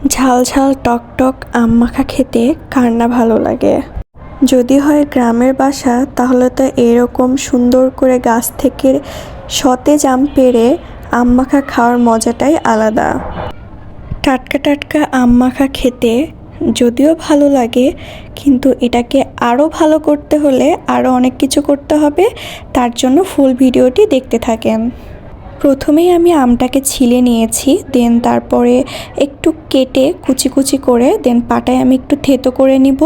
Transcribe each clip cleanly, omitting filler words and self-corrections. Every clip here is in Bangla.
ঝাল ঝাল টক টক আম মাখা খেতে কার না ভালো লাগে। যদি হয় গ্রামের বাসা তাহলে তো এরকম সুন্দর করে গাছ থেকে সতেজ আম পেড়ে আম মাখা খাওয়ার মজাটাই আলাদা। টাটকা টাটকা আম মাখা খেতে যদিও ভালো লাগে, কিন্তু এটাকে আরও ভালো করতে হলে আরও অনেক কিছু করতে হবে। তার জন্য ফুল ভিডিওটি দেখতে থাকেন। প্রথমেই আমি আমটাকে ছিলে নিয়েছি, দেন তারপরে একটু কেটে কুচি কুচি করে দেন পাটায় আমি একটু থেতো করে নিব।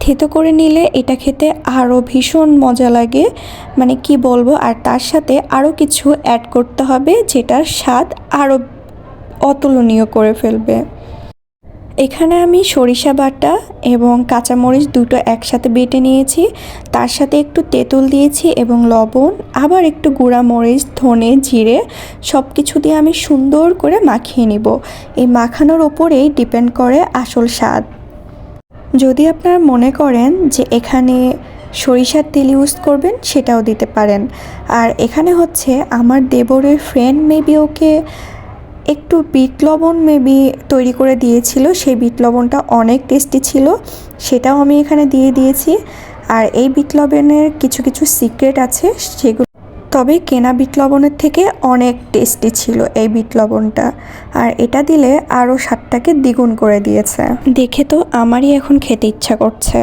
থেতো করে নিলে এটা খেতে আরও ভীষণ মজা লাগে, মানে কি বলবো। আর তার সাথে আরও কিছু অ্যাড করতে হবে যেটার স্বাদ আরও অতুলনীয় করে ফেলবে। এখানে আমি সরিষা বাটা এবং কাঁচামরিচ দুটো একসাথে বেটে নিয়েছি, তার সাথে একটু তেঁতুল দিয়েছি এবং লবণ, আবার একটু গুঁড়া মরিচ, ধনে, জিরে সব কিছু দিয়ে আমি সুন্দর করে মাখিয়ে নিব। এই মাখানোর ওপরেই ডিপেন্ড করে আসল স্বাদ। যদি আপনারা মনে করেন যে এখানে সরিষার তেল ইউজ করবেন সেটাও দিতে পারেন। আর এখানে হচ্ছে আমার দেবরের ফ্রেন্ড মেবি ওকে একটু বিট লবণ মেবি তৈরি করে দিয়েছিল, সেই বিট লবণটা অনেক টেস্টি ছিল, সেটাও আমি এখানে দিয়ে দিয়েছি। আর এই বিট লবণের কিছু কিছু সিক্রেট আছে সেগুলো, তবে কেনা বিট লবণের থেকে অনেক টেস্টি ছিল এই বিট লবণটা। আর এটা দিলে আরও স্বাদটাকে দ্বিগুণ করে দিয়েছে। দেখে তো আমারই এখন খেতে ইচ্ছা করছে।